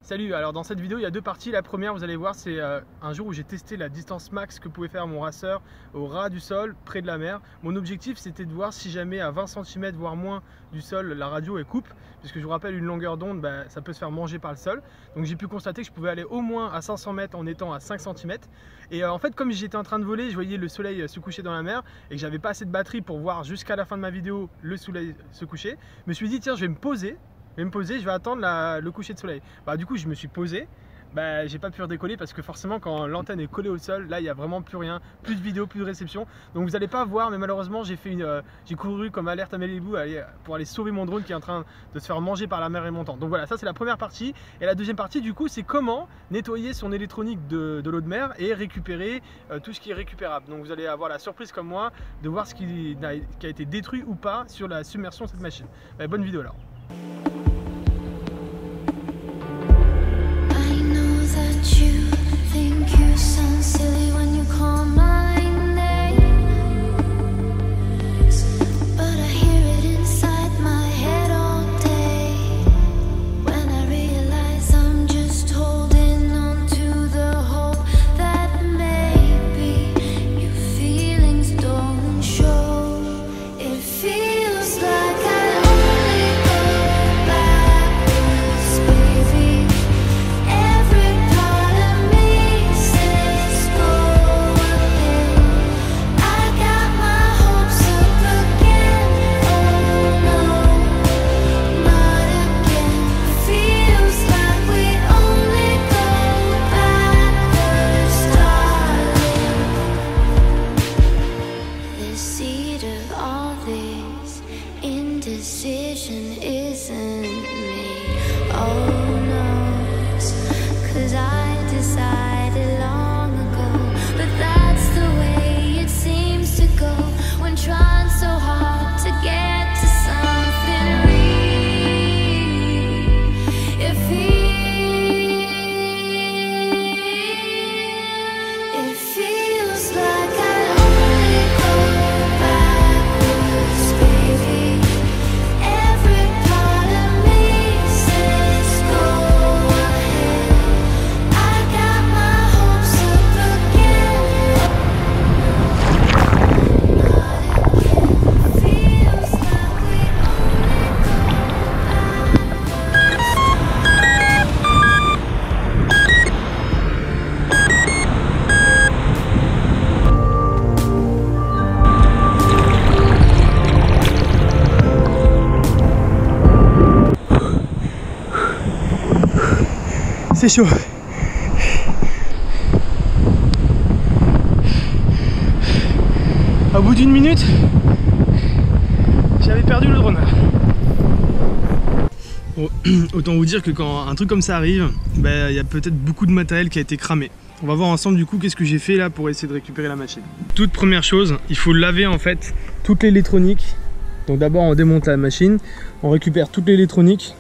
Salut, alors dans cette vidéo il y a deux parties. La première, vous allez voir, c'est un jour où j'ai testé la distance max que pouvait faire mon racer au ras du sol, près de la mer. Mon objectif c'était de voir si jamais à 20 cm voire moins du sol la radio elle coupe, puisque je vous rappelle une longueur d'onde ça peut se faire manger par le sol. Donc j'ai pu constater que je pouvais aller au moins à 500 mètres en étant à 5 cm. Et en fait, comme j'étais en train de voler, je voyais le soleil se coucher dans la mer et que j'avais pas assez de batterie pour voir jusqu'à la fin de ma vidéo le soleil se coucher, je me suis dit tiens, je vais me poser, je vais attendre le coucher de soleil. Du coup je me suis posé, j'ai pas pu redécoller parce que forcément quand l'antenne est collée au sol, là il n'y a vraiment plus rien, plus de vidéo, plus de réception. Donc vous n'allez pas voir, mais malheureusement j'ai couru comme alerte à Malibu pour aller sauver mon drone qui est en train de se faire manger par la mer remontante. Donc voilà, ça c'est la première partie. Et la deuxième partie du coup, c'est comment nettoyer son électronique de l'eau de mer et récupérer tout ce qui est récupérable. Donc vous allez avoir la surprise comme moi de voir ce qui a été détruit ou pas sur la submersion de cette machine. Bonne vidéo alors. C'est chaud. Au bout d'une minute, j'avais perdu le drone. Bon, autant vous dire que quand un truc comme ça arrive, il y a peut-être beaucoup de matériel qui a été cramé. On va voir ensemble du coup qu'est-ce que j'ai fait là pour essayer de récupérer la machine. Toute première chose, il faut laver en fait toute l'électronique. Donc d'abord on démonte la machine, on récupère toute l'électronique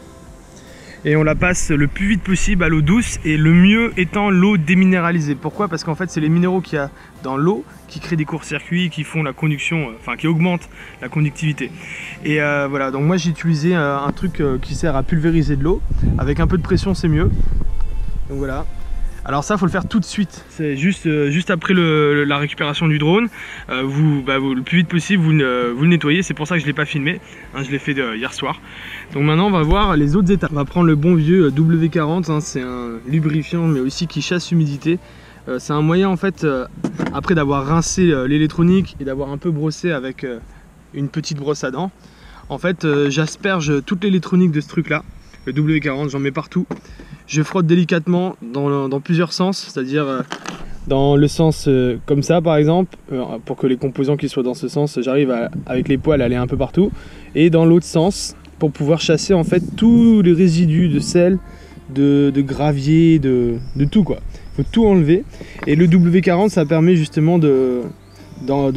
et on la passe le plus vite possible à l'eau douce, et le mieux étant l'eau déminéralisée. Pourquoi? Parce qu'en fait c'est les minéraux qu'il y a dans l'eau qui créent des courts-circuits, qui font la conduction, qui augmentent la conductivité. Et voilà, donc moi j'ai utilisé un truc qui sert à pulvériser de l'eau. Avec un peu de pression c'est mieux. Donc voilà. Alors ça faut le faire tout de suite, c'est juste après la récupération du drone. Le plus vite possible vous le nettoyez, c'est pour ça que je ne l'ai pas filmé, je l'ai fait hier soir. Donc maintenant on va voir les autres étapes. On va prendre le bon vieux W40, c'est un lubrifiant mais aussi qui chasse l'humidité. C'est un moyen en fait, après d'avoir rincé l'électronique et d'avoir un peu brossé avec une petite brosse à dents, en fait j'asperge toute l'électronique de ce truc là, le W40, j'en mets partout. Je frotte délicatement dans plusieurs sens, c'est-à-dire dans le sens comme ça par exemple, pour que les composants qui soient dans ce sens, j'arrive avec les poils à aller un peu partout, et dans l'autre sens pour pouvoir chasser en fait tous les résidus de sel, de gravier, de tout quoi. Il faut tout enlever, et le W40 ça permet justement de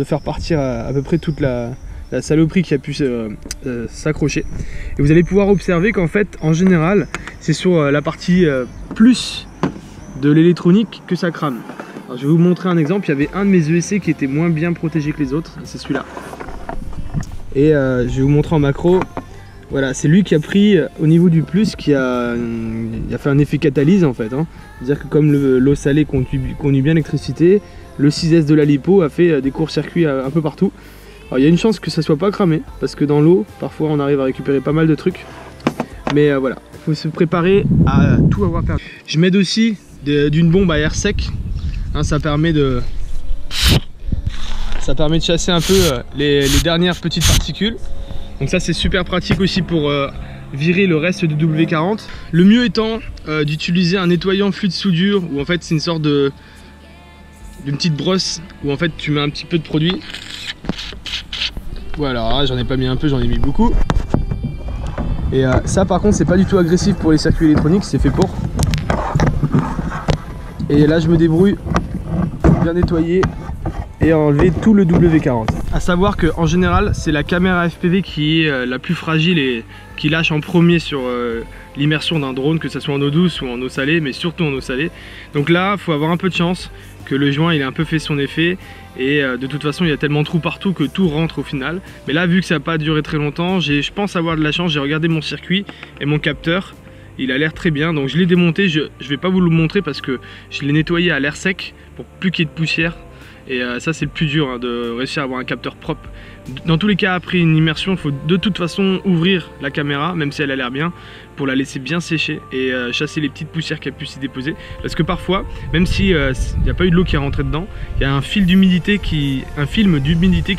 faire partir à peu près toute la saloperie qui a pu s'accrocher. Et vous allez pouvoir observer qu'en fait en général c'est sur la partie plus de l'électronique que ça crame. Alors, je vais vous montrer un exemple. Il y avait un de mes ESC qui était moins bien protégé que les autres, c'est celui-là. Et je vais vous montrer en macro Voilà, c'est lui qui a pris au niveau du plus, il a fait un effet catalyse en fait. Hein. C'est-à-dire que comme l'eau salée conduit bien l'électricité, le 6S de la lipo a fait des courts-circuits un peu partout. Alors il y a une chance que ça soit pas cramé, parce que dans l'eau, parfois on arrive à récupérer pas mal de trucs. Mais voilà, il faut se préparer à tout avoir perdu. Je m'aide aussi d'une bombe à air sec. Hein, ça permet de chasser un peu les dernières petites particules. Donc ça c'est super pratique aussi pour virer le reste de W40. Le mieux étant d'utiliser un nettoyant fluide soudure, où en fait c'est une sorte d'une petite brosse où en fait tu mets un petit peu de produit. Voilà, j'en ai pas mis un peu, j'en ai mis beaucoup. Et ça par contre c'est pas du tout agressif pour les circuits électroniques, c'est fait pour. Et là je me débrouille pour bien nettoyer et enlever tout le W40. A savoir que en général c'est la caméra FPV qui est la plus fragile et qui lâche en premier sur l'immersion d'un drone, que ce soit en eau douce ou en eau salée, mais surtout en eau salée. Donc là il faut avoir un peu de chance que le joint il a un peu fait son effet, et de toute façon il y a tellement de trous partout que tout rentre au final. Mais là vu que ça n'a pas duré très longtemps, je pense avoir de la chance, j'ai regardé mon circuit et mon capteur, il a l'air très bien, donc je l'ai démonté. Je vais pas vous le montrer parce que je l'ai nettoyé à l'air sec pour plus qu'il y ait de poussière. Et ça c'est le plus dur, hein, de réussir à avoir un capteur propre. Dans tous les cas, après une immersion, il faut de toute façon ouvrir la caméra, même si elle a l'air bien, pour la laisser bien sécher et chasser les petites poussières qui a pu s'y déposer. Parce que parfois, même si il n'y a pas eu de l'eau qui est rentrée dedans, il y a un film d'humidité qui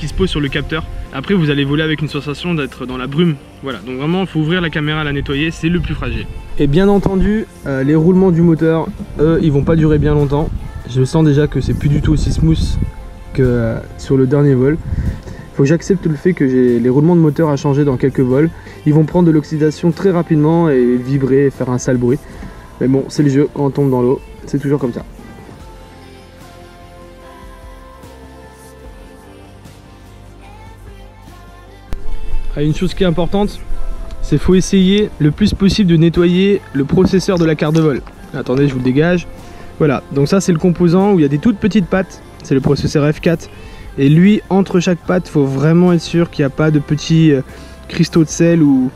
se pose sur le capteur. Après vous allez voler avec une sensation d'être dans la brume. Voilà, donc vraiment il faut ouvrir la caméra, la nettoyer, c'est le plus fragile. Et bien entendu, les roulements du moteur, eux, ils vont pas durer bien longtemps. Je sens déjà que c'est plus du tout aussi smooth que sur le dernier vol. Il faut que j'accepte le fait que j'ai les roulements de moteur à changer dans quelques vols. Ils vont prendre de l'oxydation très rapidement et vibrer et faire un sale bruit. Mais bon, c'est le jeu, quand on tombe dans l'eau, c'est toujours comme ça. Ah, une chose qui est importante, c'est qu'il faut essayer le plus possible de nettoyer le processeur de la carte de vol. Attendez, je vous le dégage. Voilà, donc ça c'est le composant où il y a des toutes petites pattes, c'est le processeur F4. Et lui, entre chaque patte, il faut vraiment être sûr qu'il n'y a pas de petits cristaux de sel ou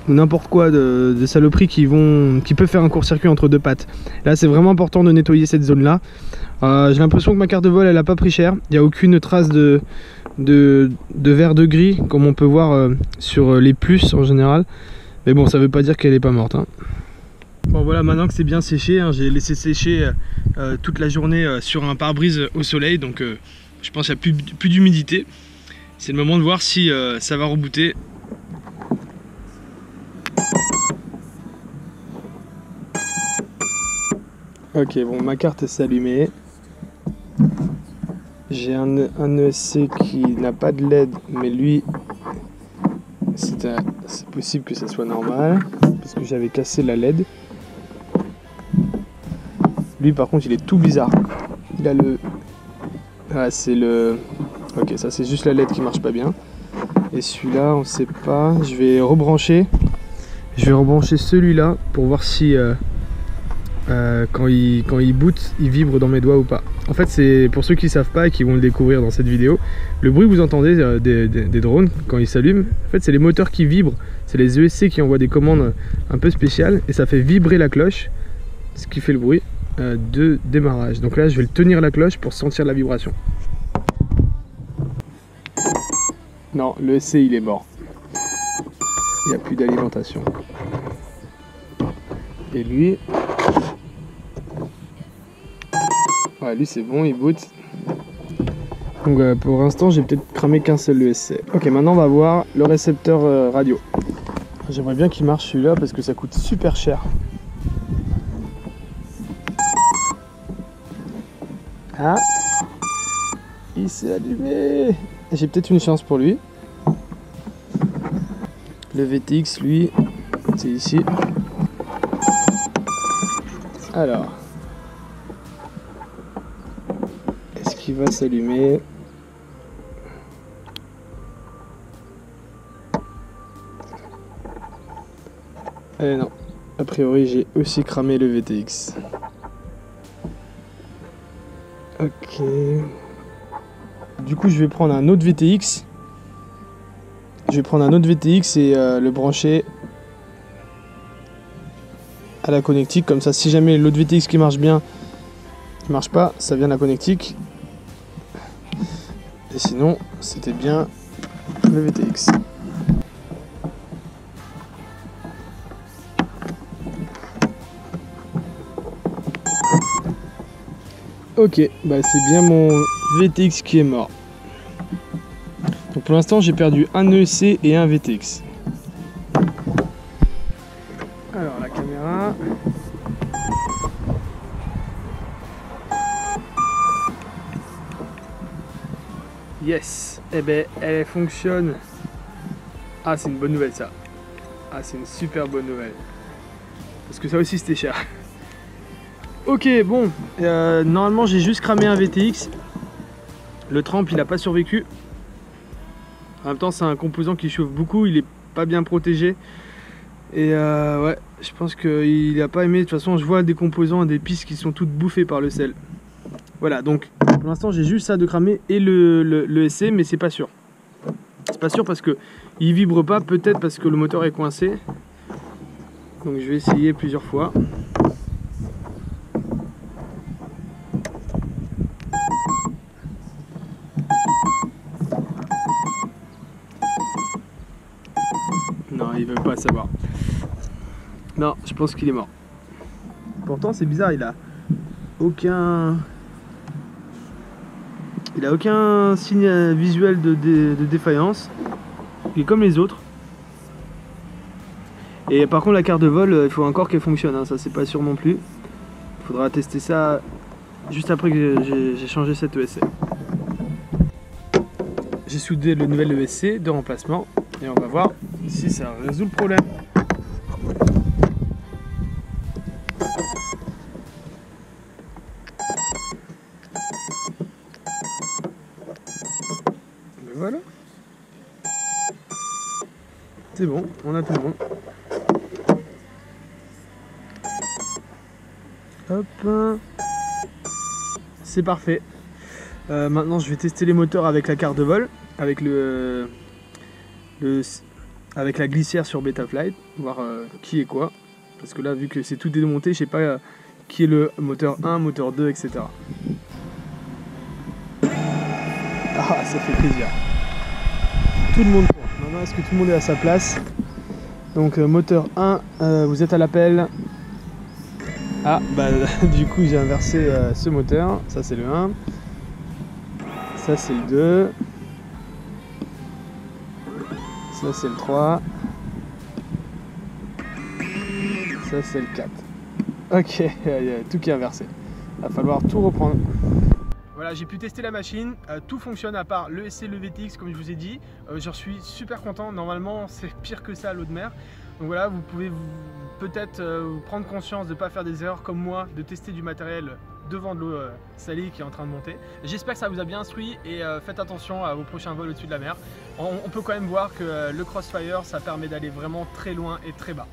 n'importe quoi de saloperie qui peut faire un court-circuit entre deux pattes. Là c'est vraiment important de nettoyer cette zone là. J'ai l'impression que ma carte de vol elle n'a pas pris cher, il n'y a aucune trace de vert de gris comme on peut voir sur les plus en général. Mais bon, ça veut pas dire qu'elle est pas morte, hein. Bon voilà, maintenant que c'est bien séché, hein, j'ai laissé sécher toute la journée sur un pare-brise au soleil, donc je pense qu'il n'y a plus d'humidité. C'est le moment de voir si ça va rebooter. Ok, bon, ma carte s'est allumée. J'ai un ESC qui n'a pas de LED, mais lui, c'est possible que ça soit normal, parce que j'avais cassé la LED. Lui par contre il est tout bizarre. Il a le... Ah c'est le... Ok, ça c'est juste la LED qui marche pas bien. Et celui-là on sait pas. Je vais rebrancher. Je vais rebrancher celui-là pour voir si quand il boot, il vibre dans mes doigts ou pas. En fait c'est pour ceux qui savent pas et qui vont le découvrir dans cette vidéo. Le bruit que vous entendez des drones quand ils s'allument, en fait c'est les moteurs qui vibrent. C'est les ESC qui envoient des commandes un peu spéciales et ça fait vibrer la cloche, ce qui fait le bruit de démarrage. Donc là je vais le tenir la cloche pour sentir la vibration. Non, le ESC il est mort. Il n'y a plus d'alimentation. Et lui... Ouais, lui c'est bon, il boot. Donc pour l'instant j'ai peut-être cramé qu'un seul ESC. Ok, maintenant on va voir le récepteur radio. J'aimerais bien qu'il marche celui-là parce que ça coûte super cher. Ah, il s'est allumé. J'ai peut-être une chance pour lui. Le VTX lui, c'est ici. Alors, est-ce qu'il va s'allumer? Eh non, a priori j'ai aussi cramé le VTX. Ok. Du coup je vais prendre un autre VTX. je vais prendre un autre VTX et le brancher à la connectique. Comme ça, si jamais l'autre VTX qui marche bien ne marche pas, ça vient de la connectique. Et sinon, c'était bien le VTX. Ok, bah c'est bien mon VTX qui est mort. Donc pour l'instant j'ai perdu un EEC et un VTX. Alors la caméra. Yes, eh ben elle fonctionne. Ah c'est une bonne nouvelle ça. Ah c'est une super bonne nouvelle. Parce que ça aussi c'était cher. Ok, bon, normalement j'ai juste cramé un VTX. Le Tramp il a pas survécu. En même temps c'est un composant qui chauffe beaucoup, il est pas bien protégé. Et ouais, je pense qu'il a pas aimé. De toute façon je vois des composants, des pistes qui sont toutes bouffées par le sel. Voilà, donc pour l'instant j'ai juste ça de cramer et le SC, mais c'est pas sûr. C'est pas sûr parce que il vibre pas, peut-être parce que le moteur est coincé. Donc je vais essayer plusieurs fois. Non, il veut pas savoir. Non, je pense qu'il est mort. Pourtant, c'est bizarre, il a aucun signe visuel de défaillance. Il est comme les autres. Et par contre, la carte de vol, il faut encore qu'elle fonctionne. Hein. Ça, c'est pas sûr non plus. Il faudra tester ça juste après que j'ai changé cette ESC. J'ai soudé le nouvel ESC de remplacement. Et on va voir si ça résout le problème. Ben voilà. C'est bon, on a tout bon. Hop. C'est parfait. Maintenant je vais tester les moteurs avec la carte de vol, avec avec la glissière sur Betaflight, voir qui est quoi. Parce que là, vu que c'est tout démonté, je sais pas qui est le moteur 1, moteur 2, etc. Ah, ça fait plaisir. Tout le monde court. Maintenant, est-ce que tout le monde est à sa place? Donc, moteur 1, vous êtes à l'appel. Ah, bah du coup, j'ai inversé ce moteur. Ça, c'est le 1. Ça, c'est le 2. Ça c'est le 3. Ça c'est le 4. Ok, il y a tout qui est inversé. Il va falloir tout reprendre. Voilà, j'ai pu tester la machine. Tout fonctionne à part le SC, le VTX comme je vous ai dit. J'en suis super content. Normalement c'est pire que ça à l'eau de mer. Donc voilà, vous pouvez peut-être prendre conscience de ne pas faire des erreurs comme moi, de tester du matériel devant de l'eau salée qui est en train de monter. J'espère que ça vous a bien instruit et faites attention à vos prochains vols au-dessus de la mer. On peut quand même voir que le Crossfire, ça permet d'aller vraiment très loin et très bas.